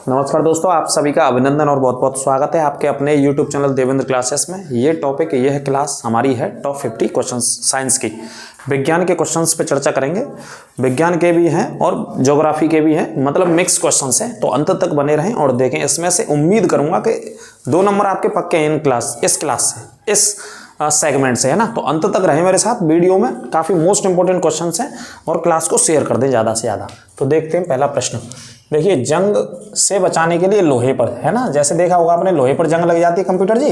नमस्कार दोस्तों, आप सभी का अभिनंदन और बहुत बहुत स्वागत है आपके अपने YouTube चैनल देवेंद्र क्लासेस में। ये टॉपिक ये है, क्लास हमारी है टॉप 50 क्वेश्चंस साइंस की। विज्ञान के क्वेश्चंस पे चर्चा करेंगे। विज्ञान के भी हैं और ज्योग्राफी के भी हैं, मतलब मिक्स क्वेश्चंस हैं। तो अंत तक बने रहें और देखें। इसमें से उम्मीद करूंगा कि 2 नंबर आपके पक्के हैं इस क्लास से, इस सेगमेंट से, है ना। तो अंत तक रहे मेरे साथ। वीडियो में काफ़ी मोस्ट इंपॉर्टेंट क्वेश्चंस हैं और क्लास को शेयर कर दें ज़्यादा से ज़्यादा। तो देखते हैं पहला प्रश्न। देखिए, जंग से बचाने के लिए लोहे पर, है ना, जैसे देखा होगा आपने, लोहे पर जंग लग जाती है कंप्यूटर जी।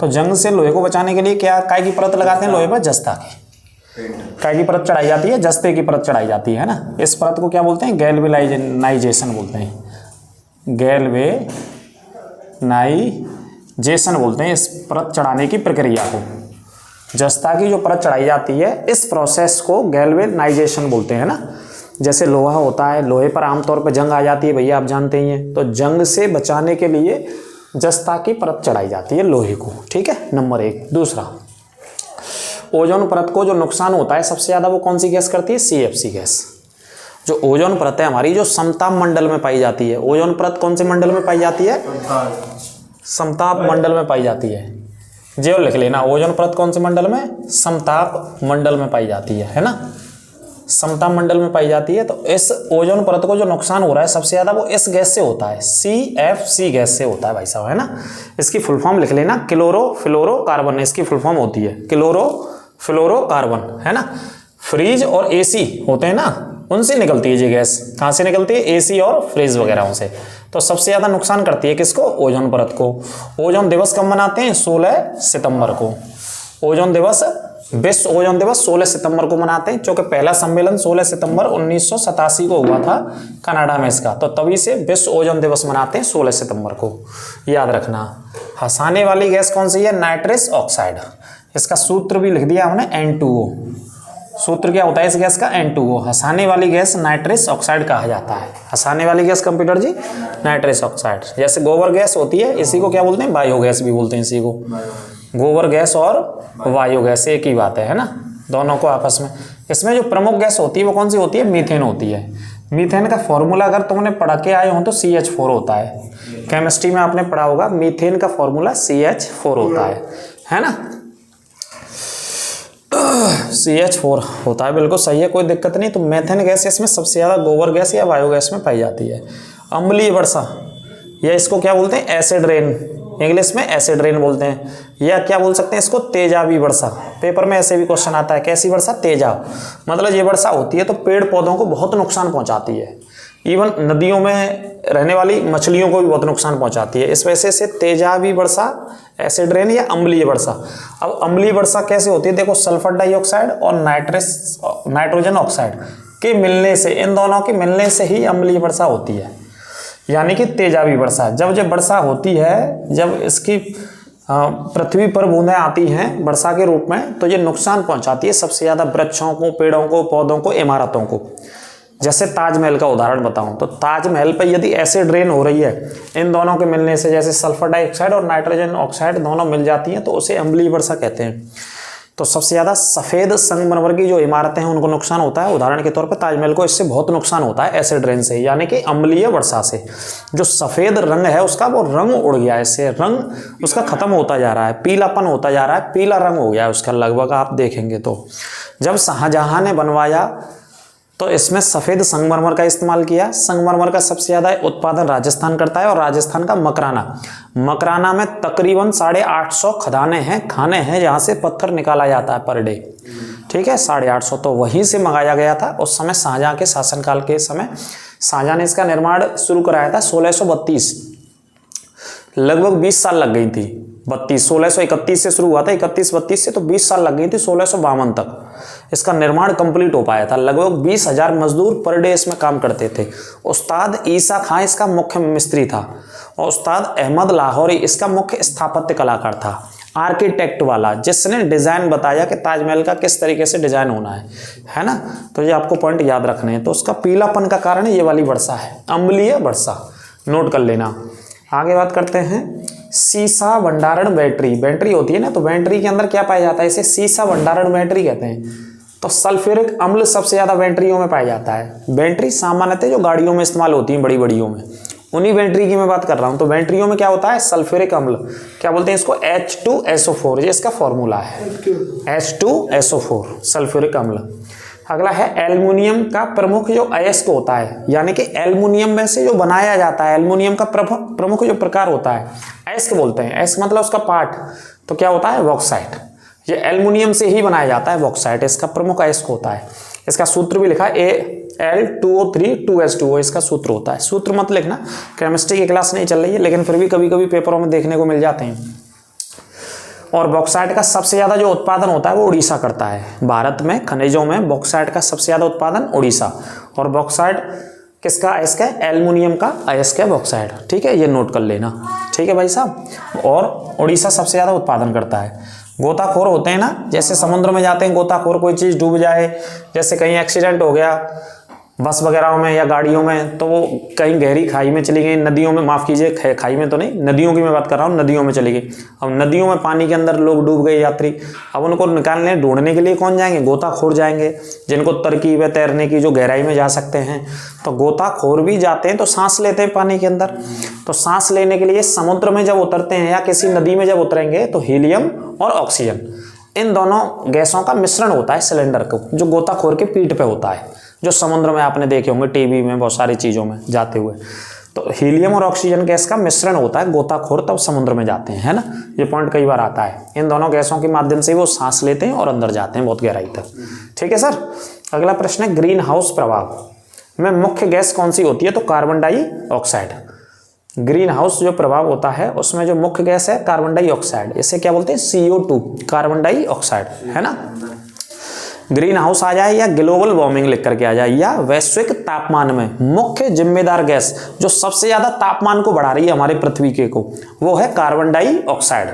तो जंग से लोहे को बचाने के लिए क्या काय की परत लगाते हैं लोहे पर? जस्ता की। काय की परत चढ़ाई जाती है, जस्ते की परत चढ़ाई जाती है ना। इस परत को क्या बोलते हैं? गैल्वेनाइजेशन बोलते हैं। गैल्वेनाइजेशन बोलते हैं इस परत चढ़ाने की प्रक्रिया को। जस्ता की जो परत चढ़ाई जाती है, इस प्रोसेस को गैल्वेनाइजेशन बोलते हैं ना। जैसे लोहा होता है, लोहे पर आमतौर पर जंग आ जाती है, भैया आप जानते ही हैं। तो जंग से बचाने के लिए जस्ता की परत चढ़ाई जाती है लोहे को, ठीक है, नंबर 1। दूसरा, ओजोन परत को जो नुकसान होता है सबसे ज़्यादा, वो कौन सी गैस करती है? CFC gas. जो ओजोन परत है हमारी, जो समताप मंडल में पाई जाती है। ओजोन परत कौन से मंडल में पाई जाती है? समताप मंडल में पाई जाती है। जो लिख लेना, ओजोन परत कौन से मंडल में? समताप मंडल में पाई जाती है ना। समताप मंडल में पाई जाती है। तो इस ओजोन परत को जो नुकसान हो रहा है सबसे ज्यादा, वो इस गैस से होता है, CFC गैस से होता है भाई साहब, है ना। इसकी फुल फॉर्म लिख लेना, क्लोरोफ्लोरोकार्बन इसकी फुल फॉर्म होती है, क्लोरोफ्लोरोकार्बन, है ना। फ्रीज और AC होते हैं ना, उनसे निकलती है ये गैस। कहाँ से निकलती है? AC और फ्रीज वगैरह से। तो सबसे ज्यादा नुकसान करती है किसको? ओजोन परत को। ओजोन दिवस कब मनाते हैं? 16 सितंबर को। ओजोन दिवस, विश्व ओजोन दिवस 16 सितंबर को मनाते हैं, क्योंकि पहला सम्मेलन 16 सितंबर 1987 को हुआ था कनाडा में इसका। तो तभी से विश्व ओजोन दिवस मनाते हैं 16 सितंबर को, याद रखना। हंसाने वाली गैस कौन सी है? Nitrous oxide. इसका सूत्र भी लिख दिया हमने, N2O। सूत्र क्या होता है इस गैस का? N2O। हंसाने वाली गैस नाइट्रस ऑक्साइड कहा जाता है। हंसाने वाली गैस कंप्यूटर जी, नाइट्रस ऑक्साइड। जैसे गोबर गैस होती है, इसी को क्या बोलते हैं? बायोगैस भी बोलते हैं इसी को। गोबर गैस और बायोगैस एक ही बात है ना, दोनों को आपस में। इसमें जो प्रमुख गैस होती है वो कौन सी होती है? मीथेन होती है। मीथेन का फॉर्मूला अगर तुमने पढ़ के आए हो तो CH4 होता है। केमिस्ट्री में आपने पढ़ा होगा, मीथेन का फॉर्मूला CH4 होता है ना। CH4 होता है, बिल्कुल सही है, कोई दिक्कत नहीं। तो मीथेन गैस इसमें सबसे ज्यादा गोबर गैस या बायोगैस में पाई जाती है। अम्लीय वर्षा, या इसको क्या बोलते हैं? एसिड रेन, इंग्लिश में एसिड रेन बोलते हैं। या क्या बोल सकते हैं इसको? तेजाबी वर्षा। पेपर में ऐसे भी क्वेश्चन आता है, कैसी वर्षा? तेजाब। मतलब ये वर्षा होती है तो पेड़ पौधों को बहुत नुकसान पहुंचाती है। इवन नदियों में रहने वाली मछलियों को भी बहुत नुकसान पहुंचाती है। इस वजह से तेजाबी वर्षा, एसिड रेन या अम्लीय वर्षा। अब अम्लीय वर्षा कैसे होती है? देखो, सल्फर डाइऑक्साइड और नाइट्रोजन ऑक्साइड के मिलने से, इन दोनों के मिलने से ही अम्लीय वर्षा होती है, यानी कि तेजाबी वर्षा। जब वर्षा होती है, जब इसकी पृथ्वी पर बूंदें आती हैं वर्षा के रूप में, तो ये नुकसान पहुंचाती है सबसे ज्यादा वृक्षों को, पेड़ों को, पौधों को, इमारतों को। जैसे ताजमहल का उदाहरण बताऊं तो ताजमहल पर यदि एसिड रेन हो रही है, इन दोनों के मिलने से, जैसे सल्फर डाइऑक्साइड और नाइट्रोजन ऑक्साइड दोनों मिल जाती हैं, तो उसे अम्लीय वर्षा कहते हैं। तो सबसे ज्यादा सफेद संगमरमर की जो इमारतें हैं उनको नुकसान होता है। उदाहरण के तौर पर ताजमहल को इससे बहुत नुकसान होता है, एसिड रेन से, यानी कि अम्लीय वर्षा से। जो सफेद रंग है उसका, वो रंग उड़ गया है, इससे रंग उसका खत्म होता जा रहा है, पीलापन होता जा रहा है, पीला रंग हो गया है उसका लगभग, आप देखेंगे तो। जब शाहजहां ने बनवाया तो इसमें सफेद संगमरमर का इस्तेमाल किया। संगमरमर का सबसे ज्यादा उत्पादन राजस्थान करता है, और राजस्थान का मकराना में तकरीबन 850 खदानें हैं, खाने हैं, जहां से पत्थर निकाला जाता है पर डे, ठीक है, 850। तो वहीं से मंगाया गया था। उस समय शाहजहां के शासनकाल के समय शाहजहां ने इसका निर्माण शुरू कराया था 1632। लगभग 20 साल लग गई थी। 1631 से शुरू हुआ था, 31-32 से, तो 20 साल लग गई थी 1652 तक इसका निर्माण कंप्लीट हो पाया था। लगभग 20,000 मजदूर पर डे इसमें काम करते थे। उस्ताद ईसा खां इसका मुख्य मिस्त्री था, और उस्ताद अहमद लाहौरी इसका मुख्य स्थापत्य कलाकार था, आर्किटेक्ट वाला, जिसने डिजाइन बताया कि ताजमहल का किस तरीके से डिजाइन होना है ना। तो ये आपको पॉइंट याद रखने हैं। तो उसका पीलापन का कारण ये वाली वर्षा है, अम्लीय वर्षा, नोट कर लेना। आगे बात करते हैं सीसा भंडारण बैटरी। बैटरी होती है ना, तो बैटरी के अंदर क्या पाया जाता है? इसे सीसा भंडारण बैटरी कहते हैं। तो सल्फ्यूरिक अम्ल सबसे ज्यादा बैटरियों में पाया जाता है। बैटरी सामान्यतः जो गाड़ियों में इस्तेमाल होती है, बड़ी बड़ियों में, उन्हीं बैटरी की मैं बात कर रहा हूं। तो बैटरियों में क्या होता है, सल्फ्यूरिक अम्ल, क्या बोलते हैं इसको, H2SO4, ये इसका फॉर्मूला है, H2SO4 सल्फ्यूरिक अम्ल। अगला है एल्युमिनियम का प्रमुख जो अयस्क होता है, यानी कि एल्युमिनियम में से जो बनाया जाता है, एल्युमिनियम का प्रमुख जो प्रकार होता है, अयस्क बोलते हैं। अयस्क मतलब उसका पार्ट, तो क्या होता है, बॉक्साइट। ये एल्युमिनियम से ही बनाया जाता है, बॉक्साइट इसका प्रमुख अयस्क होता है। इसका सूत्र भी लिखा है Al2O3 इसका सूत्र होता है। सूत्र मत लिखना, केमिस्ट्री की क्लास नहीं चल रही है, लेकिन फिर भी कभी कभी पेपरों में देखने को मिल जाते हैं। और बॉक्साइट का सबसे ज्यादा जो उत्पादन होता है वो उड़ीसा करता है। भारत में खनिजों में बॉक्साइट का सबसे ज्यादा उत्पादन उड़ीसा। और बॉक्साइट किसका अयस्क है, एल्युमिनियम का अयस्क है बॉक्साइट। ठीक है, ये नोट कर लेना। ठीक है भाई साहब। और उड़ीसा सबसे ज्यादा उत्पादन करता है। गोताखोर होते हैं ना, जैसे समुद्र में जाते हैं गोताखोर, कोई चीज डूब जाए, जैसे कहीं एक्सीडेंट हो गया बस वगैरह में या गाड़ियों में, तो वो कहीं गहरी खाई में चली गई, नदियों में, माफ कीजिए खाई में तो नहीं, नदियों की मैं बात कर रहा हूँ, नदियों में चली गई। अब नदियों में पानी के अंदर लोग डूब गए यात्री, अब उनको निकालने ढूंढने के लिए कौन जाएंगे, गोताखोर जाएंगे, जिनको तरकीब है तैरने की, जो गहराई में जा सकते हैं। तो गोताखोर भी जाते हैं तो सांस लेते हैं पानी के अंदर। तो सांस लेने के लिए समुद्र में जब उतरते हैं या किसी नदी में जब उतरेंगे तो हीलियम और ऑक्सीजन, इन दोनों गैसों का मिश्रण होता है सिलेंडर को, जो गोताखोर के पीठ पे होता है, जो समुद्र में आपने देखे होंगे टीवी में, बहुत सारी चीज़ों में जाते हुए। तो हीलियम और ऑक्सीजन गैस का मिश्रण होता है, गोताखोर तब समुद्र में जाते हैं, है ना। ये पॉइंट कई बार आता है। इन दोनों गैसों के माध्यम से वो सांस लेते हैं और अंदर जाते हैं बहुत गहराई तक। ठीक है सर। अगला प्रश्न है, ग्रीन हाउस प्रभाव में मुख्य गैस कौन सी होती है, तो कार्बन डाइऑक्साइड। ग्रीन हाउस जो प्रभाव होता है उसमें जो मुख्य गैस है कार्बन डाइऑक्साइड, इसे क्या बोलते हैं, CO2, कार्बन डाइऑक्साइड, है ना। ग्रीन हाउस आ जाए या ग्लोबल वार्मिंग लिख करके आ जाए, या वैश्विक तापमान में मुख्य जिम्मेदार गैस जो सबसे ज्यादा तापमान को बढ़ा रही है हमारे पृथ्वी के को, वो है कार्बन डाइऑक्साइड।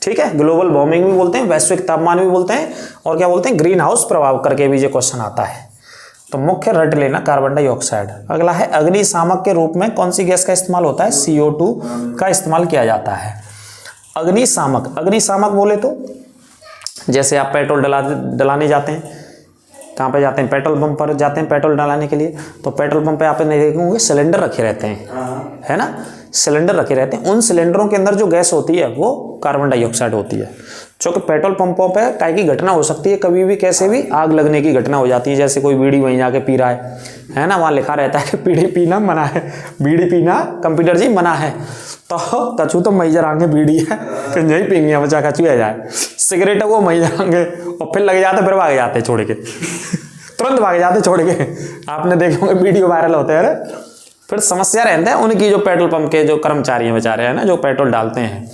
ठीक है, ग्लोबल वार्मिंग भी बोलते हैं, वैश्विक तापमान भी बोलते हैं, और क्या बोलते हैं, ग्रीन हाउस प्रभाव करके भी ये क्वेश्चन आता है। तो मुख्य रट लेना कार्बन डाइऑक्साइड। अगला है, अग्निशामक के रूप में कौन सी गैस का इस्तेमाल होता है, CO2 का इस्तेमाल किया जाता है। अग्निशामक, अग्निशामक बोले तो जैसे आप पेट्रोल डलाने जाते हैं, कहाँ पे जाते हैं, पेट्रोल पंप पर जाते हैं पेट्रोल डलाने के लिए। तो पेट्रोल पंप पे आपने देखे होंगे सिलेंडर रखे रहते हैं, है ना, सिलेंडर रखे रहते हैं। उन सिलेंडरों के अंदर जो गैस होती है वो कार्बन डाइऑक्साइड होती है। क्योंकि पेट्रोल पंपों पे काय की घटना हो सकती है, कभी भी कैसे भी आग लगने की घटना हो जाती है। जैसे कोई बीड़ी वहीं जाके पी रहा है ना, वहाँ लिखा रहता है कि बीड़ी पीना मना है, बीड़ी पीना कंप्यूटर जी मना है। तो कछू तो मई जरांगे बीड़ी है कि नहीं पीएंगे बच्चा, कछू आ जाए सिगरेट है वो मई जरांगे, और फिर लग जाते, फिर भाग जाते छोड़ के, तुरंत भाग जाते छोड़ के। आपने देखे होंगे वीडियो वायरल होते हैं। फिर समस्या रहते हैं उनकी, जो पेट्रोल पंप के जो कर्मचारी हैं बेचारे, हैं ना, जो पेट्रोल डालते हैं,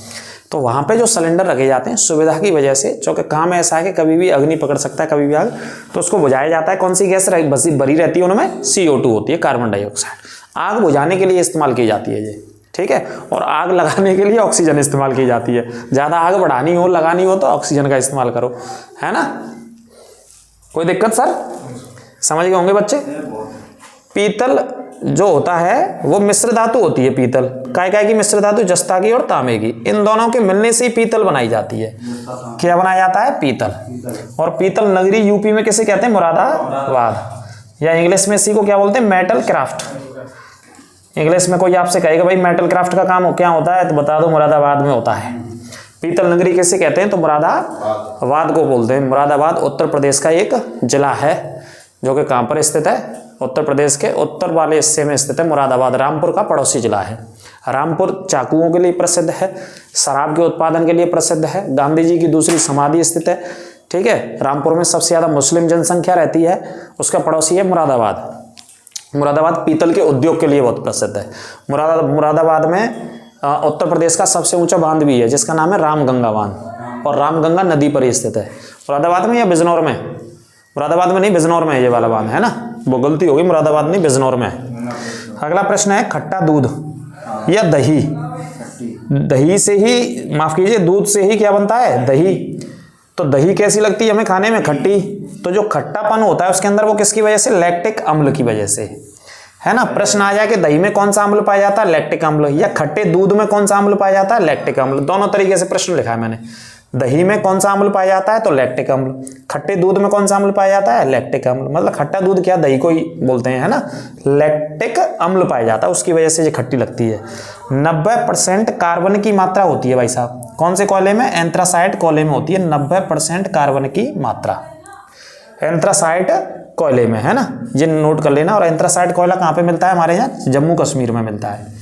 तो वहाँ पे जो सिलेंडर रखे जाते हैं सुविधा की वजह से, चूँकि काम ऐसा है कि कभी भी अग्नि पकड़ सकता है, कभी भी आग, तो उसको बुझाया जाता है। कौन सी गैस भरी रहती है उनमें, CO2 होती है, कार्बन डाइऑक्साइड। आग बुझाने के लिए इस्तेमाल की जाती है ये, ठीक है। और आग लगाने के लिए ऑक्सीजन इस्तेमाल की जाती है। ज़्यादा आग बढ़ानी हो, लगानी हो तो ऑक्सीजन का इस्तेमाल करो, है ना। कोई दिक्कत सर, समझ गए होंगे बच्चे। पीतल जो होता है वो मिश्र धातु होती है। पीतल काय की मिश्र धातु, जस्ता की और तांबे की, इन दोनों के मिलने से ही पीतल बनाई जाती है। क्या बनाया जाता है, पीतल। और पीतल नगरी यूपी में किसे कहते हैं, मुरादाबाद, या इंग्लिश में इसी को क्या बोलते हैं, मेटल क्राफ्ट। इंग्लिश में कोई आपसे कहेगा भाई मेटल क्राफ्ट का काम क्या होता है, तो बता दो मुरादाबाद में होता है। पीतल नगरी कैसे कहते हैं, तो मुरादाबाद को बोलते हैं। मुरादाबाद उत्तर प्रदेश का एक जिला है, जो कि कहाँ पर स्थित है, उत्तर प्रदेश के उत्तर वाले हिस्से में स्थित है मुरादाबाद। रामपुर का पड़ोसी जिला है। रामपुर चाकुओं के लिए प्रसिद्ध है, शराब के उत्पादन के लिए प्रसिद्ध है, गांधी जी की दूसरी समाधि स्थित है, ठीक है। रामपुर में सबसे ज़्यादा मुस्लिम जनसंख्या रहती है, उसका पड़ोसी है मुरादाबाद। मुरादाबाद पीतल के उद्योग के लिए बहुत प्रसिद्ध है। मुरादाबाद में उत्तर प्रदेश का सबसे ऊंचा बांध भी है, जिसका नाम है रामगंगा बांध, और रामगंगा नदी पर ही स्थित है। मुरादाबाद में या बिजनौर में, मुरादाबाद में नहीं बिजनौर में है ये वाला बांध, है ना, वो गलती होगी, मुरादाबाद नहीं बिजनौर में है। अगला प्रश्न है, खट्टा दूध या दही। दही से ही, माफ कीजिए, दूध से ही क्या बनता है, दही। तो दही कैसी लगती है हमें खाने में, खट्टी। तो जो खट्टापन होता है उसके अंदर वो किसकी वजह से, लैक्टिक अम्ल की वजह से, है ना। प्रश्न आ जाए कि दही में कौन सा अम्ल पाया जाता है, लैक्टिक अम्ल, या खट्टे दूध में कौन सा अम्ल पाया जाता है, लैक्टिक अम्ल। दोनों तरीके से प्रश्न लिखा है मैंने। दही में कौन सा अम्ल पाया जाता है? तो लैक्टिक अम्ल। खट्टे दूध में कौन सा अम्ल पाया जाता है? लैक्टिक अम्ल। मतलब खट्टा दूध क्या, दही को ही बोलते हैं, है ना। लैक्टिक अम्ल पाया जाता है, उसकी वजह से ये खट्टी लगती है। 90% कार्बन की मात्रा होती है भाई साहब, कौन से कोयले में? एंथ्रासाइट कोयले में होती है 90% कार्बन की मात्रा, एंथ्रासाइट कोयले में, है ना। ये नोट कर लेना। और एंथ्रासाइट कोयला कहाँ पे मिलता है? हमारे यहाँ जम्मू कश्मीर में मिलता है।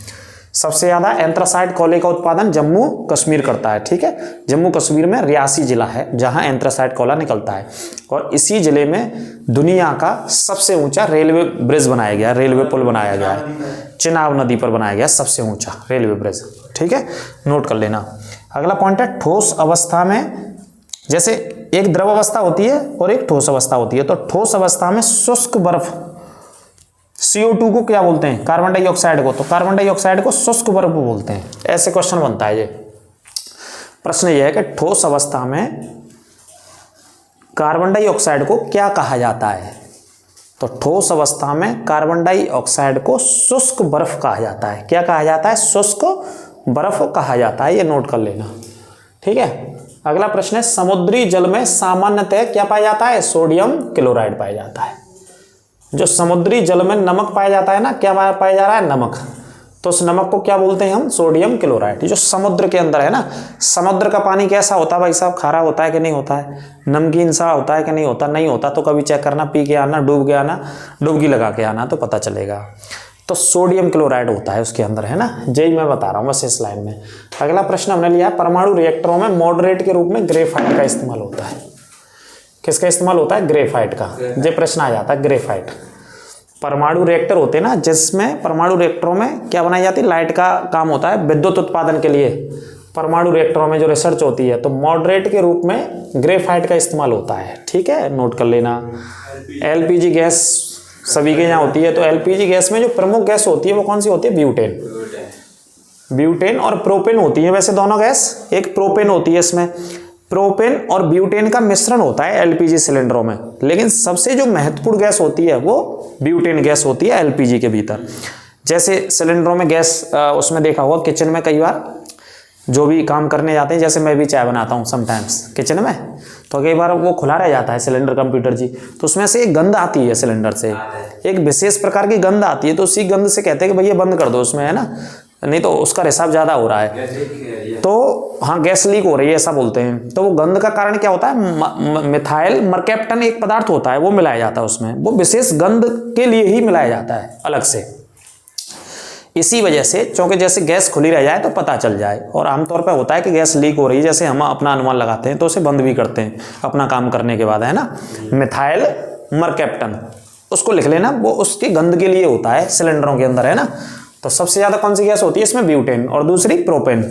सबसे ज़्यादा एंथ्रासाइट कोयले का उत्पादन जम्मू कश्मीर करता है, ठीक है। जम्मू कश्मीर में रियासी जिला है जहाँ एंथ्रासाइट कोयला निकलता है। और इसी जिले में दुनिया का सबसे ऊंचा रेलवे ब्रिज बनाया गया, रेलवे पुल बनाया गया है, चिनाब नदी पर बनाया गया सबसे ऊंचा रेलवे ब्रिज, ठीक है, नोट कर लेना। अगला पॉइंट है ठोस अवस्था में, जैसे एक द्रव अवस्था होती है और एक ठोस अवस्था होती है। तो ठोस अवस्था में शुष्क बर्फ, CO2 को क्या बोलते हैं? कार्बन डाइऑक्साइड को। तो कार्बन डाइऑक्साइड को शुष्क बर्फ बोलते हैं। ऐसे क्वेश्चन बनता है ये। प्रश्न ये है कि ठोस अवस्था में कार्बन डाइऑक्साइड को क्या कहा जाता है? तो ठोस अवस्था में कार्बन डाइऑक्साइड को शुष्क बर्फ कहा जाता है। क्या कहा जाता है? शुष्क बर्फ कहा जाता है, ये नोट कर लेना, ठीक है। अगला प्रश्न है समुद्री जल में सामान्यतः क्या पाया जाता है? सोडियम क्लोराइड पाया जाता है। जो समुद्री जल में नमक पाया जाता है ना, क्या पाया जा रहा है? नमक। तो उस नमक को क्या बोलते हैं हम? Sodium chloride. जो समुद्र के अंदर है ना, समुद्र का पानी कैसा होता है भाई साहब? खारा होता है कि नहीं होता है? नमकीन सा होता है कि नहीं होता? नहीं होता तो कभी चेक करना, पी के आना, डूब के आना, डुबकी लगा के आना, तो पता चलेगा। तो सोडियम क्लोराइड होता है उसके अंदर, है ना। यही मैं बता रहा हूँ बस इस लाइन में। अगला प्रश्न हमने लिया परमाणु रिएक्टरों में मॉडरेट के रूप में ग्रेफाइट का इस्तेमाल होता है। किसका इस्तेमाल होता है? ग्रेफाइट का। ये प्रश्न आ जाता है, ग्रेफाइट। परमाणु रिएक्टर होते हैं ना, जिसमें परमाणु रिएक्टरों में क्या बनाई जाती है? लाइट का काम होता है विद्युत उत्पादन के लिए। परमाणु रिएक्टरों में जो रिसर्च होती है, तो मॉडरेट के रूप में ग्रेफाइट का इस्तेमाल होता है, ठीक है, नोट कर लेना। LPG गैस सभी के यहाँ होती है। तो LPG गैस में जो प्रमुख गैस होती है वो कौन सी होती है? ब्यूटेन। ब्यूटेन और प्रोपेन होती है वैसे दोनों गैस। एक प्रोपेन होती है, इसमें प्रोपेन और ब्यूटेन का मिश्रण होता है LPG सिलेंडरों में। लेकिन सबसे जो महत्वपूर्ण गैस होती है वो ब्यूटेन गैस होती है LPG के भीतर। जैसे सिलेंडरों में गैस, उसमें देखा होगा किचन में कई बार जो भी काम करने जाते हैं, जैसे मैं भी चाय बनाता हूँ समटाइम्स किचन में, तो कई बार वो खुला रह जाता है सिलेंडर, कंप्यूटर जी, तो उसमें से एक गंध आती है सिलेंडर से, एक विशेष प्रकार की गंध आती है। तो उसी गंध से कहते हैं कि भैया बंद कर दो उसमें, है ना, नहीं तो उसका रिसाव ज़्यादा हो रहा है। तो हाँ, गैस लीक हो रही है ऐसा बोलते हैं। तो वो गंध का कारण क्या होता है? मिथाइल मरकैप्टन एक पदार्थ होता है, वो मिलाया जाता है उसमें। वो विशेष गंध के लिए ही मिलाया जाता है अलग से। इसी वजह से, क्योंकि जैसे गैस खुली रह जाए तो पता चल जाए। और आमतौर पर होता है कि गैस लीक हो रही है, जैसे हम अपना अनुमान लगाते हैं तो उसे बंद भी करते हैं अपना काम करने के बाद, है ना। मिथाइल मरकैप्टन, उसको लिख लेना, वो उसकी गंध के लिए होता है सिलेंडरों के अंदर, है ना। तो सबसे ज्यादा कौन सी गैस होती है इसमें? ब्यूटेन। और दूसरी प्रोपेन।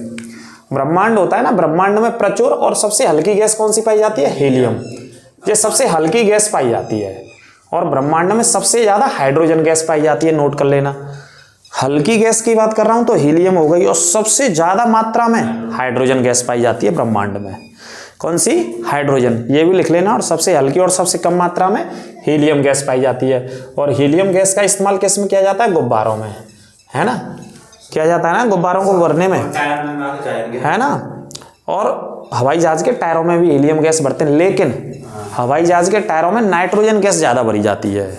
ब्रह्मांड होता है ना, ब्रह्मांड में प्रचुर और सबसे हल्की गैस कौन सी पाई जाती है? हीलियम। ये सबसे हल्की गैस पाई जाती है। और ब्रह्मांड में सबसे ज्यादा हाइड्रोजन गैस पाई जाती है, नोट कर लेना। हल्की गैस की बात कर रहा हूं तो हीलियम हो गई, और सबसे ज्यादा मात्रा में हाइड्रोजन गैस पाई जाती है ब्रह्मांड में। कौन सी? हाइड्रोजन, ये भी लिख लेना। और सबसे हल्की और सबसे कम मात्रा में हीलियम गैस पाई जाती है। और हीलियम गैस का इस्तेमाल किस में किया जाता है? गुब्बारों में, है ना, किया जाता है ना, गुब्बारों को भरने में, है ना। और हवाई जहाज के टायरों में भी हीलियम गैस भरते हैं, लेकिन हवाई जहाज के टायरों में नाइट्रोजन गैस ज्यादा भरी जाती है।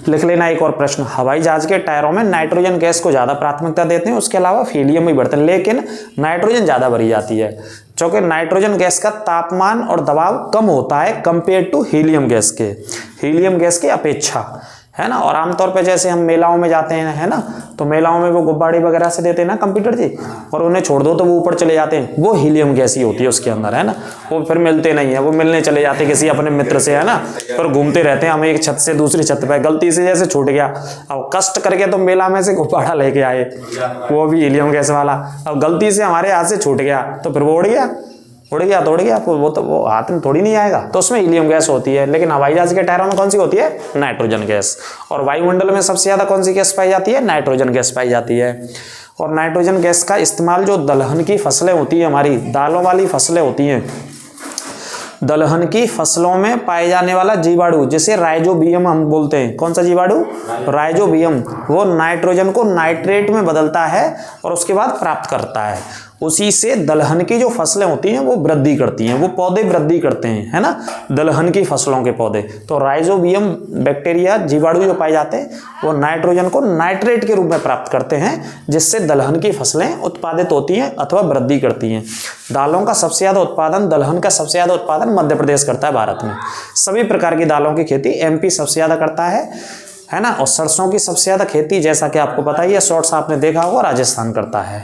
लिख लेना एक और प्रश्न, हवाई जहाज के टायरों में नाइट्रोजन गैस को ज्यादा प्राथमिकता देते हैं, उसके अलावा हीलियम भी भरते हैं, लेकिन नाइट्रोजन ज्यादा भरी जाती है, क्योंकि नाइट्रोजन गैस का तापमान और दबाव कम होता है कंपेयर टू हीलियम गैस के, हीलियम गैस की अपेक्षा, है ना। और आमतौर पे जैसे हम मेलाओं में जाते हैं, है ना, तो मेलाओं में वो गुब्बारे वगैरह से देते हैं ना कंप्यूटर जी, और उन्हें छोड़ दो तो वो ऊपर चले जाते हैं, वो हीलियम गैस ही होती है उसके अंदर, है ना। वो फिर मिलते नहीं है, वो मिलने चले जाते हैं किसी अपने मित्र से, है ना, और घूमते रहते हैं। हम एक छत से दूसरी छत पे, गलती से जैसे छूट गया, अब कष्ट करके तो मेला में से गुब्बारा लेके आए, वो भी हीलियम गैस वाला, अब गलती से हमारे हाथ से छूट गया तो फिर वो उड़ गया तो उड़ गया, वो तो वो हाथ में थोड़ी नहीं आएगा, तो उसमें हीलियम गैस होती है। लेकिन हवाई जहाज के टायरों में कौन सी होती है? Nitrogen gas. और वायुमंडल में सबसे ज्यादा कौन सी गैस पाई जाती है? नाइट्रोजन गैस पाई जाती है। और नाइट्रोजन गैस का इस्तेमाल जो दलहन की फसलें होती है, हमारी दालों वाली फसलें होती हैं, दलहन की फसलों में पाए जाने वाला जीवाणु, जिसे राइजोबियम हम बोलते हैं, कौन सा जीवाणु? राइजोबियम। वो नाइट्रोजन को नाइट्रेट में बदलता है और उसके बाद प्राप्त करता है, उसी से दलहन की जो फसलें होती हैं वो वृद्धि करती हैं, वो पौधे वृद्धि करते हैं, है ना, दलहन की फसलों के पौधे। तो राइजोबियम बैक्टीरिया, जीवाणु जो पाए जाते हैं वो नाइट्रोजन को नाइट्रेट के रूप में प्राप्त करते हैं, जिससे दलहन की फसलें उत्पादित होती हैं अथवा वृद्धि करती हैं। दालों का सबसे ज़्यादा उत्पादन, दलहन का सबसे ज़्यादा उत्पादन मध्य प्रदेश करता है भारत में। सभी प्रकार की दालों की खेती एमपी सबसे ज़्यादा करता है ना। और सरसों की सबसे ज़्यादा खेती, जैसा कि आपको पता ही है, शॉर्ट्स आपने देखा होगा, राजस्थान करता है।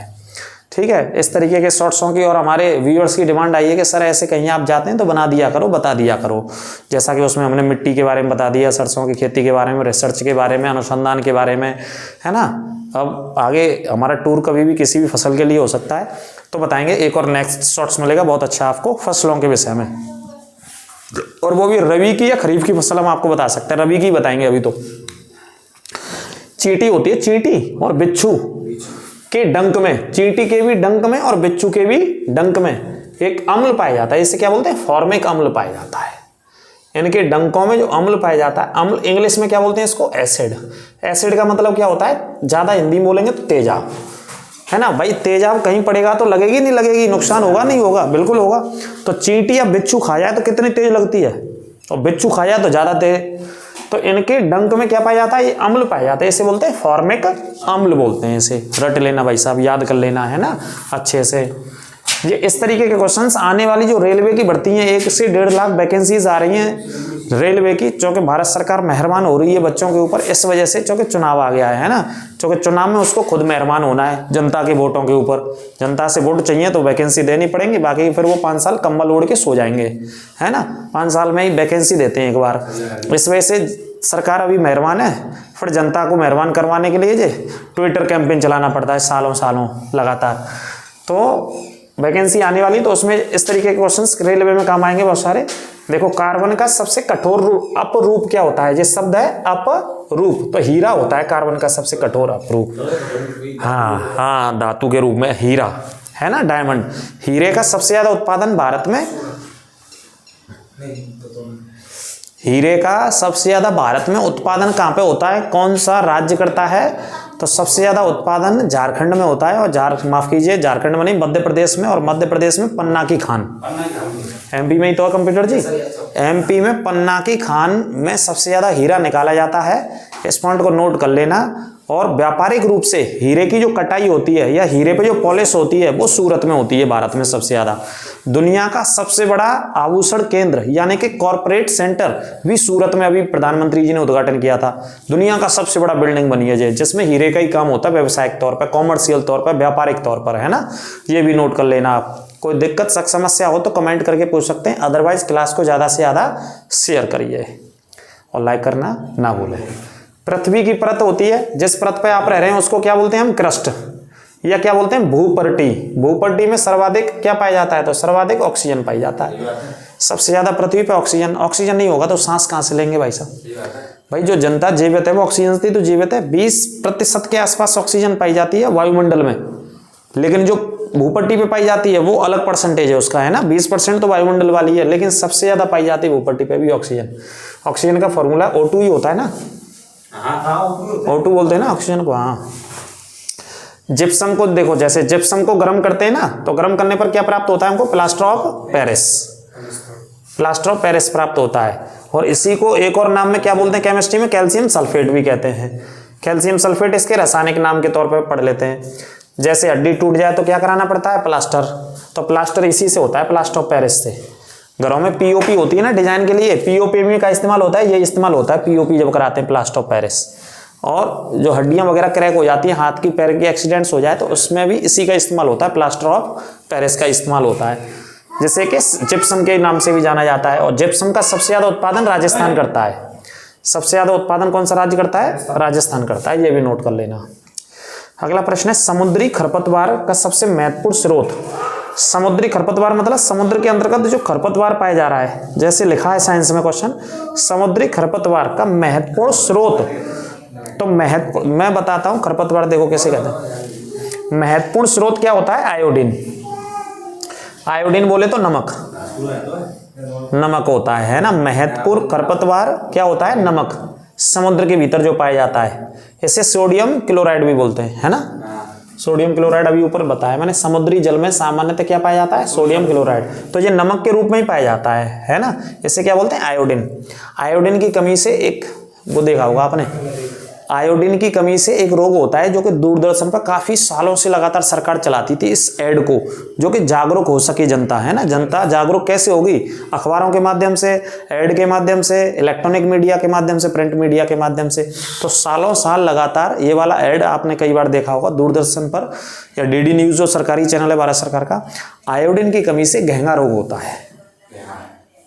ठीक है, इस तरीके के शॉर्ट्सों की, और हमारे व्यूअर्स की डिमांड आई है कि सर ऐसे कहीं आप जाते हैं तो बना दिया करो, बता दिया करो। जैसा कि उसमें हमने मिट्टी के बारे में बता दिया, सरसों की खेती के बारे में, रिसर्च के बारे में, अनुसंधान के बारे में, है ना। अब आगे हमारा टूर कभी भी किसी भी फसल के लिए हो सकता है, तो बताएंगे। एक और नेक्स्ट शॉर्ट्स मिलेगा बहुत अच्छा आपको फसलों के विषय में, और वो भी रबी की या खरीफ की फसल हम आपको बता सकते हैं। रबी की बताएंगे अभी। तो चींटी होती है, चींटी और बिच्छू के डंक में, चींटी के भी डंक में और बिच्छू के भी डंक में एक अम्ल पाया जाता है। इसे क्या बोलते हैं? फॉर्मिक अम्ल पाया जाता है। इनके डंकों में जो अम्ल पाया जाता है, अम्ल इंग्लिश में क्या बोलते हैं इसको? एसिड। एसिड का मतलब क्या होता है? ज्यादा हिंदी में बोलेंगे तो तेजाब, है ना भाई। तेजाब कहीं पड़ेगा तो लगेगी नहीं लगेगी, नुकसान होगा नहीं होगा? बिल्कुल होगा। तो चींटी या बिच्छू खा जाए तो कितनी तेज लगती है, और बिच्छू खा जाए तो ज्यादा तेज। तो इनके डंक में क्या पाया जाता है? ये अम्ल पाया जाता है। इसे बोलते हैं फॉर्मिक अम्ल बोलते हैं। इसे रट लेना भाई साहब, याद कर लेना, है ना, अच्छे से। ये इस तरीके के क्वेश्चंस आने वाली जो रेलवे की भर्ती हैं, 1 से 1.5 लाख वैकेंसीज आ रही हैं रेलवे की, चूँकि भारत सरकार मेहरबान हो रही है बच्चों के ऊपर, इस वजह से, चूँकि चुनाव आ गया है ना, चूँकि चुनाव में उसको खुद मेहरबान होना है जनता के वोटों के ऊपर। जनता से वोट चाहिए तो वैकेंसी देनी पड़ेंगी, बाकी फिर वो 5 साल कम्बल ओढ़ के सो जाएंगे, है ना। 5 साल में ही वैकेंसी देते हैं एक बार। इस वजह से सरकार अभी मेहरबान है, फिर जनता को मेहरबान करवाने के लिए जो ट्विटर कैंपेन चलाना पड़ता है सालों सालों लगातार। तो वैकेंसी आने वाली, तो उसमें इस तरीके के क्वेश्चंस रेलवे में काम आएंगे बहुत सारे। देखो, कार्बन का सबसे कठोर रूप, अपरूप क्या होता है? ये शब्द है अपरूप, तो हीरा होता है कार्बन का सबसे कठोर अपरूप। हाँ हाँ, धातु के रूप में हीरा, है ना, डायमंड। हीरे का सबसे ज्यादा उत्पादन भारत में, हीरे का सबसे ज्यादा भारत में उत्पादन कहाँ पे होता है? कौन सा राज्य करता है? तो सबसे ज्यादा उत्पादन झारखंड में होता है, और माफ कीजिए, झारखंड में नहीं, मध्य प्रदेश में। और मध्य प्रदेश में पन्ना की खान, एमपी में ही तो है कंप्यूटर जी, एमपी में पन्ना की खान में सबसे ज्यादा हीरा निकाला जाता है। इस पॉइंट को नोट कर लेना। और व्यापारिक रूप से हीरे की जो कटाई होती है या हीरे पे जो पॉलिश होती है वो सूरत में होती है भारत में सबसे ज्यादा। दुनिया का सबसे बड़ा आभूषण केंद्र यानी कि कॉर्पोरेट सेंटर भी सूरत में अभी प्रधानमंत्री जी ने उद्घाटन किया था। दुनिया का सबसे बड़ा बिल्डिंग बनी है जिसमें हीरे का ही काम होता है, व्यवसायिक तौर पर, कॉमर्शियल तौर पर, व्यापारिक तौर पर, है ना। ये भी नोट कर लेना आप। कोई दिक्कत समस्या हो तो कमेंट करके पूछ सकते हैं, अदरवाइज क्लास को ज्यादा से ज्यादा शेयर करिए और लाइक करना ना भूलें। पृथ्वी की परत होती है, जिस परत पे आप रह रहे हैं उसको क्या बोलते हैं हम? क्रस्ट, या क्या बोलते हैं? भूपर्टी। भूपर्टी में सर्वाधिक क्या पाया जाता है? तो सर्वाधिक ऑक्सीजन पाई जाता है। सबसे ज्यादा पृथ्वी पे ऑक्सीजन। ऑक्सीजन नहीं होगा तो सांस कहां से लेंगे भाई साहब? भाई जो जनता जीवित है वो ऑक्सीजन से तो जीवित है। 20% के आसपास ऑक्सीजन पाई जाती है वायुमंडल में, लेकिन जो भूपट्टी पे पाई जाती है वो अलग परसेंटेज है उसका, है ना। 20% तो वायुमंडल वाली है, लेकिन सबसे ज्यादा पाई जाती है भूपट्टी पे भी ऑक्सीजन। ऑक्सीजन का फॉर्मूला O2 ही होता है ना, O2 बोलते हैं ना ऑक्सीजन को। हाँ, जिप्सम को देखो, जैसे जिप्सम को गर्म करते हैं ना, तो गर्म करने पर क्या प्राप्त होता है हमको? Plaster of Paris. Plaster of Paris प्राप्त होता है। और इसी को एक और नाम में क्या बोलते हैं केमिस्ट्री में? कैल्शियम सल्फेट भी कहते हैं। कैल्शियम सल्फेट इसके रासायनिक नाम के तौर पर पढ़ लेते हैं। जैसे हड्डी टूट जाए तो क्या कराना पड़ता है? प्लास्टर। तो प्लास्टर इसी से होता है, प्लास्टर ऑफ पेरिस से। घरों में पीओपी होती है ना डिजाइन के लिए, पीओपी का इस्तेमाल होता है, ये इस्तेमाल होता है पीओपी जब कराते हैं, प्लास्टर ऑफ पेरिस। और जो हड्डियां वगैरह क्रैक हो जाती हैं, हाथ की पैर की एक्सीडेंट्स हो जाए तो उसमें भी इसी का इस्तेमाल होता है, प्लास्टर ऑफ पेरिस का इस्तेमाल होता है, जिसे कि जिप्सम के नाम से भी जाना जाता है। और जिप्सम का सबसे ज्यादा उत्पादन राजस्थान करता है। सबसे ज्यादा उत्पादन कौन सा राज्य करता है? राजस्थान करता है, ये भी नोट कर लेना। अगला प्रश्न है, समुद्री खरपतवार का सबसे महत्वपूर्ण स्रोत। समुद्री खरपतवार मतलब समुद्र के अंतर्गत जो खरपतवार पाया जा रहा है, जैसे लिखा है साइंस में क्वेश्चन, समुद्री खरपतवार का महत्वपूर्ण स्रोत। तो मैं बताता हूं खरपतवार देखो कैसे कहते हैं। महत्वपूर्ण स्रोत क्या होता है? आयोडीन। आयोडीन बोले तो नमक, नमक होता है ना। महत्वपूर्ण खरपतवार क्या होता है? नमक। समुद्र के भीतर जो पाया जाता है, इसे सोडियम क्लोराइड भी बोलते हैं, है ना। सोडियम क्लोराइड अभी ऊपर बताया मैंने, समुद्री जल में सामान्यतः क्या पाया जाता है, सोडियम क्लोराइड। तो ये नमक के रूप में ही पाया जाता है ना। इसे क्या बोलते हैं, आयोडीन। आयोडीन की कमी से एक वो देखा होगा आपने, आयोडीन की कमी से एक रोग होता है जो कि दूरदर्शन पर काफी सालों से लगातार सरकार चलाती थी इस ऐड को, जो कि जागरूक हो सके जनता, है ना। जनता जागरूक कैसे होगी, अखबारों के माध्यम से, ऐड के माध्यम से, इलेक्ट्रॉनिक मीडिया के माध्यम से, प्रिंट मीडिया के माध्यम से। तो सालों साल लगातार ये वाला ऐड आपने कई बार देखा होगा दूरदर्शन पर या डीडी न्यूज जो सरकारी चैनल है भारत सरकार का। आयोडीन की कमी से घेंगा रोग होता है,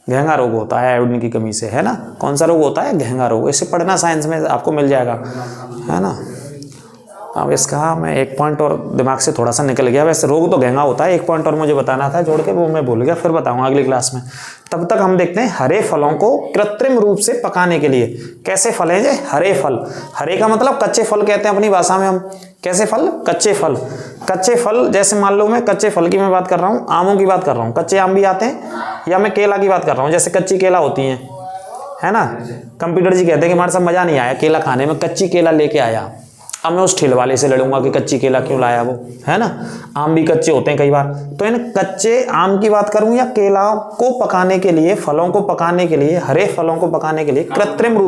घेंगा रोग होता है आयोडीन की कमी से, है ना। कौन सा रोग होता है, घेंगा रोग। इसे पढ़ना साइंस में आपको मिल जाएगा, है ना। अब इसका मैं एक पॉइंट और दिमाग से थोड़ा सा निकल गया, वैसे रोग तो घेंगा होता है, एक पॉइंट और मुझे बताना था जोड़ के, वो मैं भूल गया, फिर बताऊंगा अगली क्लास में। तब तक हम देखते हैं हरे फलों को कृत्रिम रूप से पकाने के लिए कैसे फल हैं जे हरे फल। हरे का मतलब कच्चे फल कहते हैं अपनी भाषा में हम। कैसे फल, कच्चे फल। कच्चे फल जैसे मान लो मैं कच्चे फल की मैं बात कर रहा हूँ, आमों की बात कर रहा हूँ, कच्चे आम भी आते हैं, या मैं केला की बात कर रहा हूँ, जैसे कच्ची केला होती है ना। कंप्यूटर जी कहते हैं कि हमारे साथ मजा नहीं आया केला खाने में, कच्ची केला लेके आया। अब मैं उस ठेल वाले से लड़ूंगा कि कच्ची केला क्यों लाया वो, है ना। आम भी कच्चे होते हैं कई बार। तो इन कच्चे आम की बात करूं या केला को पकाने के लिए, फलों को पकाने के लिए, हरे फलों को पकाने के लिए कृत्रिम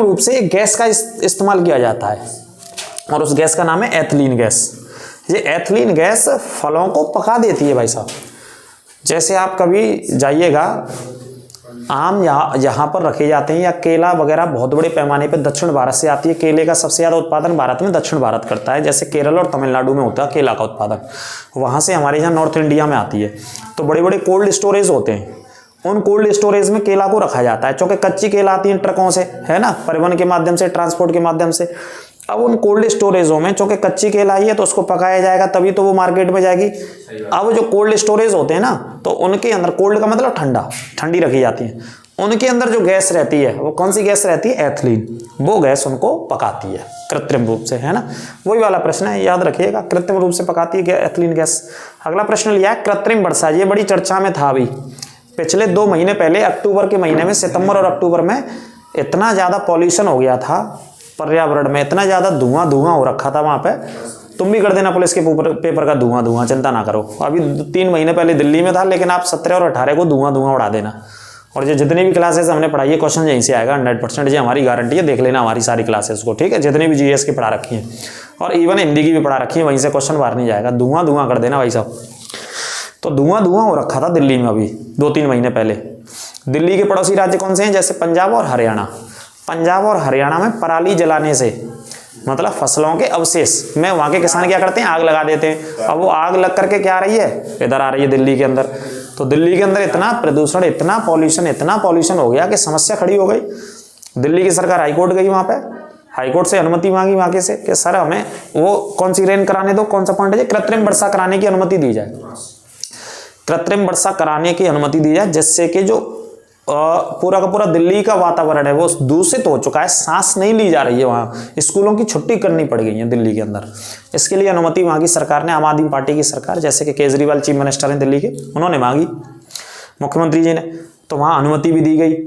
रूप से गैस का इस्तेमाल किया जाता है, और उस गैस का नाम है एथिलीन गैस। ये एथिलीन गैस फलों को पका देती है भाई साहब। जैसे आप कभी जाइएगा, आम यहाँ पर रखे जाते हैं या केला वगैरह बहुत बड़े पैमाने पर दक्षिण भारत से आती है। केले का सबसे ज़्यादा उत्पादन भारत में दक्षिण भारत करता है, जैसे केरल और तमिलनाडु में होता है केला का उत्पादन, वहाँ से हमारे यहाँ नॉर्थ इंडिया में आती है। तो बड़े बड़े कोल्ड स्टोरेज होते हैं, उन कोल्ड स्टोरेज में केला को रखा जाता है, क्योंकि कच्ची केला आती है ट्रकों से, है ना, परिवहन के माध्यम से, ट्रांसपोर्ट के माध्यम से। अब उन कोल्ड स्टोरेजों में चूंकि कच्ची केला आई है तो उसको पकाया जाएगा, तभी तो वो मार्केट में जाएगी। अब जो कोल्ड स्टोरेज होते हैं ना, तो उनके अंदर, कोल्ड का मतलब ठंडा, ठंडी रखी जाती है, उनके अंदर जो गैस रहती है वो कौन सी गैस रहती है, एथिलीन। वो गैस उनको पकाती है कृत्रिम रूप से, है ना। वही वाला प्रश्न है, याद रखिएगा, कृत्रिम रूप से पकाती है एथिलीन गैस। अगला प्रश्न लिया है कृत्रिम वर्षा। ये बड़ी चर्चा में था अभी पिछले 2 महीने पहले, अक्टूबर के महीने में, सितंबर और अक्टूबर में इतना ज़्यादा पॉल्यूशन हो गया था पर्यावरण में, इतना ज़्यादा धुआं हो रखा था वहाँ पे। तुम भी कर देना पुलिस के पेपर का धुआं, चिंता ना करो। अभी 3 महीने पहले दिल्ली में था, लेकिन आप 17 और 18 को धुआं उड़ा देना। और जो जितनी भी क्लासेस हमने पढ़ाई है, क्वेश्चन यहीं से आएगा 100%, ये हमारी गारंटी है। देख लेना हमारी सारी क्लासेस को, ठीक है। जितनी भी जीएस की पढ़ा रखी है और इवन हिंदी की भी पढ़ा रखी है, वहीं से क्वेश्चन बाहर नहीं जाएगा। धुआं कर देना भाई साहब। तो धुआं हो रखा था दिल्ली में अभी 2-3 महीने पहले। दिल्ली के पड़ोसी राज्य कौन से हैं, जैसे पंजाब और हरियाणा। पंजाब और हरियाणा में पराली जलाने से, मतलब फसलों के अवशेष में, वहाँ के किसान क्या करते हैं, आग लगा देते हैं। अब वो आग लग करके क्या आ रही है, इधर आ रही है दिल्ली के अंदर। तो दिल्ली के अंदर इतना प्रदूषण, इतना पॉल्यूशन हो गया कि समस्या खड़ी हो गई। दिल्ली की सरकार हाईकोर्ट गई, वहाँ पे हाईकोर्ट से अनुमति मांगी वहाँ के से कि सर हमें वो कौन सी रेन कराने दो, कौन सा पॉइंट है, कृत्रिम वर्षा कराने की अनुमति दी जाए। कृत्रिम वर्षा कराने की अनुमति दी जाए, जिससे कि जो पूरा का पूरा दिल्ली का वातावरण है वो दूषित हो चुका है, सांस नहीं ली जा रही है, वहाँ स्कूलों की छुट्टी करनी पड़ गई है दिल्ली के अंदर। इसके लिए अनुमति मांगी सरकार ने, आम आदमी पार्टी की सरकार, जैसे कि केजरीवाल चीफ मिनिस्टर हैं दिल्ली के, उन्होंने मांगी, मुख्यमंत्री जी ने, तो वहाँ अनुमति भी दी गई।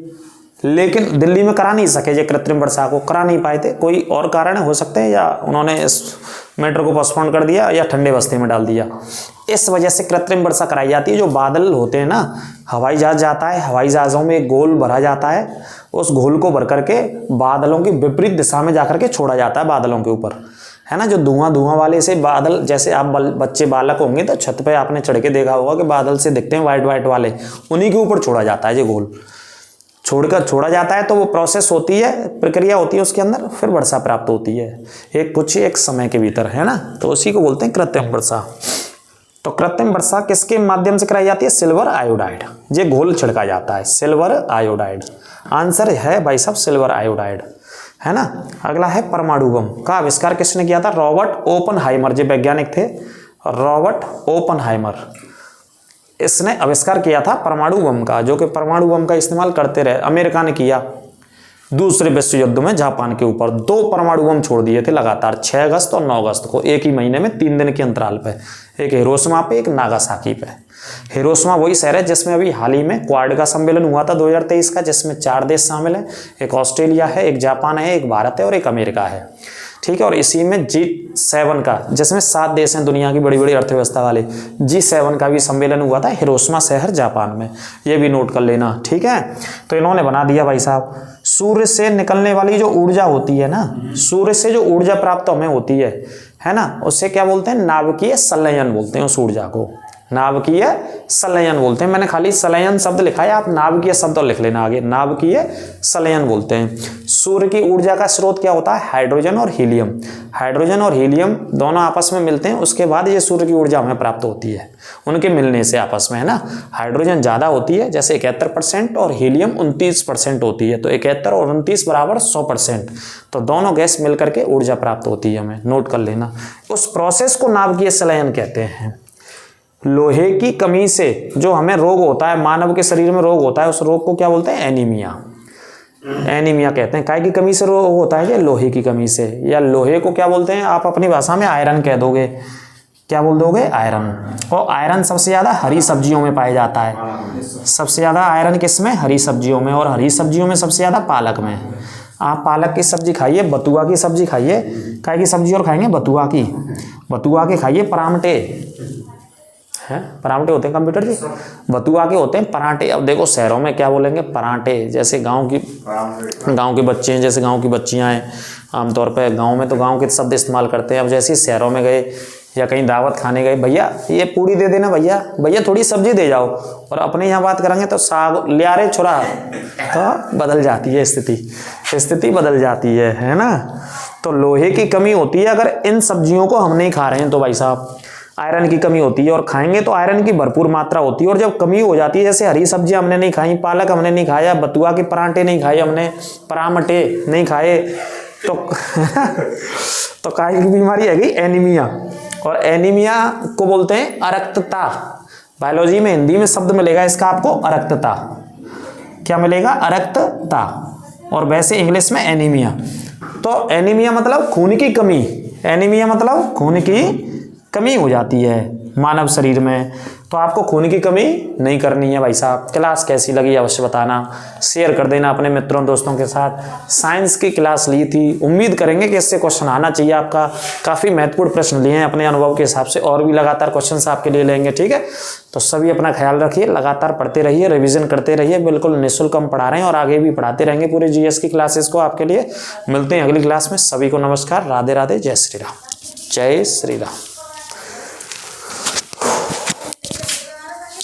लेकिन दिल्ली में करा नहीं सके, जो कृत्रिम वर्षा को करा नहीं पाए थे, कोई और कारण हो सकते हैं, या उन्होंने इस मैटर को पोस्टपोन कर दिया या ठंडे बस्ते में डाल दिया। इस वजह से कृत्रिम वर्षा कराई जाती है। जो बादल होते हैं ना, हवाई जहाज जाता है, हवाई जहाज़ों में एक घोल भरा जाता है, उस घोल को भर करके बादलों की विपरीत दिशा में जाकर के छोड़ा जाता है बादलों के ऊपर, है ना। जो धुआं वाले से बादल, जैसे आप बच्चे बालक होंगे तो छत पे आपने चढ़ के देखा होगा कि बादल से दिखते हैं वाइट वाले, उन्हीं के ऊपर छोड़ा जाता है। ये घोल छोड़ा जाता है, तो वो प्रोसेस होती है, प्रक्रिया होती है उसके अंदर, फिर वर्षा प्राप्त होती है एक समय के भीतर, है ना। तो उसी को बोलते हैं कृत्रिम वर्षा। तो कृत्रिम वर्षा किसके माध्यम से कराई जाती है, सिल्वर आयोडाइड। ये घोल छिड़का जाता है, सिल्वर आयोडाइड। आंसर है भाई साहब सिल्वर आयोडाइड, है ना। अगला है परमाणु बम का आविष्कार किसने किया था, रॉबर्ट ओपनहाइमर। जो वैज्ञानिक थे रॉबर्ट ओपनहाइमर, इसने आविष्कार किया था परमाणु बम का, जो कि परमाणु बम का इस्तेमाल करते रहे। अमेरिका ने किया दूसरे विश्व युद्ध में जापान के ऊपर, 2 परमाणु बम छोड़ दिए थे लगातार, 6 अगस्त और 9 अगस्त को, एक ही महीने में 3 दिन के अंतराल पे। एक हिरोशिमा पे, एक नागासाकी पे। हिरोशिमा वही शहर है जिसमें अभी हाल ही में क्वाड का सम्मेलन हुआ था 2023 का, जिसमें 4 देश शामिल हैं। एक ऑस्ट्रेलिया है, एक जापान है, एक भारत है और एक अमेरिका है, ठीक है। और इसी में G7 का, जिसमें 7 देश हैं दुनिया की बड़ी बड़ी अर्थव्यवस्था वाले, G7 का भी सम्मेलन हुआ था हिरोशिमा शहर जापान में, ये भी नोट कर लेना, ठीक है। तो इन्होंने बना दिया भाई साहब, सूर्य से निकलने वाली जो ऊर्जा होती है ना, सूर्य से जो ऊर्जा प्राप्त हमें होती है ना, उससे क्या बोलते हैं, नाभिकीय संलयन बोलते हैं उस ऊर्जा को, नाभिकीय संलयन बोलते हैं। मैंने खाली संलयन शब्द लिखा है, आप नाभिकीय शब्द लिख लेना आगे, नाभिकीय संलयन बोलते हैं। सूर्य की ऊर्जा का स्रोत क्या होता है, हाइड्रोजन और हीलियम। हाइड्रोजन और हीलियम दोनों आपस में मिलते हैं, उसके बाद ये सूर्य की ऊर्जा हमें प्राप्त होती है, उनके मिलने से आपस में, है ना। हाइड्रोजन ज़्यादा होती है, जैसे 71% और हीलियम 29% होती है, तो 71 और 29 बराबर 100%। तो दोनों गैस मिलकर के ऊर्जा प्राप्त होती है, हमें नोट कर लेना। उस प्रोसेस को नाभिकीय संलयन कहते हैं। लोहे की कमी से जो हमें रोग होता है, मानव के शरीर में रोग होता है, उस रोग को क्या बोलते हैं, एनीमिया। एनीमिया कहते हैं। काय की कमी से रोग होता है, लोहे की कमी से, या लोहे को क्या बोलते हैं, आप अपनी भाषा में आयरन कह दोगे, क्या बोल दोगे, आयरन। और आयरन सबसे ज़्यादा हरी सब्जियों में पाया जाता है, सबसे ज़्यादा आयरन किस में, हरी सब्जियों में, और हरी सब्जियों में सबसे ज़्यादा पालक में। आप पालक की सब्जी खाइए, बथुआ की सब्जी खाइए, काय की सब्जी और खाएंगे, बथुआ की, बथुआ के खाइए परांठे, हैं परांठे होते हैं कंप्यूटर जी, बथुआ के होते हैं परांठे। अब देखो शहरों में क्या बोलेंगे, परांठे। जैसे गांव के बच्चे हैं, जैसे गांव की बच्चियां हैं, आमतौर पे गांव में तो गांव के शब्द इस्तेमाल करते हैं। अब जैसे शहरों में गए या कहीं दावत खाने गए, भैया ये पूड़ी दे देना, भैया भैया थोड़ी सब्जी दे जाओ, और अपने यहाँ बात करेंगे तो साग ले आ रहे छोड़ा, तो बदल जाती है स्थिति बदल जाती है ना। तो लोहे की कमी होती है अगर इन सब्जियों को हम नहीं खा रहे हैं तो भाई साहब, आयरन की कमी होती है, और खाएंगे तो आयरन की भरपूर मात्रा होती है। और जब कमी हो जाती है, जैसे हरी सब्जियां हमने नहीं खाई, पालक हमने नहीं खाया, बथुआ के परांठे नहीं खाए हमने, परामठे नहीं खाए, तो तो काय की बीमारी है गई, एनीमिया। और एनीमिया को बोलते हैं अरक्तता। बायोलॉजी में हिंदी में शब्द मिलेगा इसका आपको, अरक्तता। क्या मिलेगा, अरक्तता। और वैसे इंग्लिश में एनीमिया। तो एनीमिया मतलब खून की कमी, एनीमिया मतलब खून की कमी हो जाती है मानव शरीर में। तो आपको खून की कमी नहीं करनी है भाई साहब। क्लास कैसी लगी अवश्य बताना, शेयर कर देना अपने मित्रों दोस्तों के साथ। साइंस की क्लास ली थी, उम्मीद करेंगे कि इससे क्वेश्चन आना चाहिए आपका। काफ़ी महत्वपूर्ण प्रश्न लिए हैं अपने अनुभव के हिसाब से, और भी लगातार क्वेश्चन आपके लिए लेंगे, ठीक है। तो सभी अपना ख्याल रखिए, लगातार पढ़ते रहिए, रिविजन करते रहिए, बिल्कुल निःशुल्क हम पढ़ा रहे हैं और आगे भी पढ़ाते रहेंगे पूरे GS की क्लासेस को आपके लिए। मिलते हैं अगली क्लास में, सभी को नमस्कार, राधे राधे, जय श्री राम, जय श्री राम।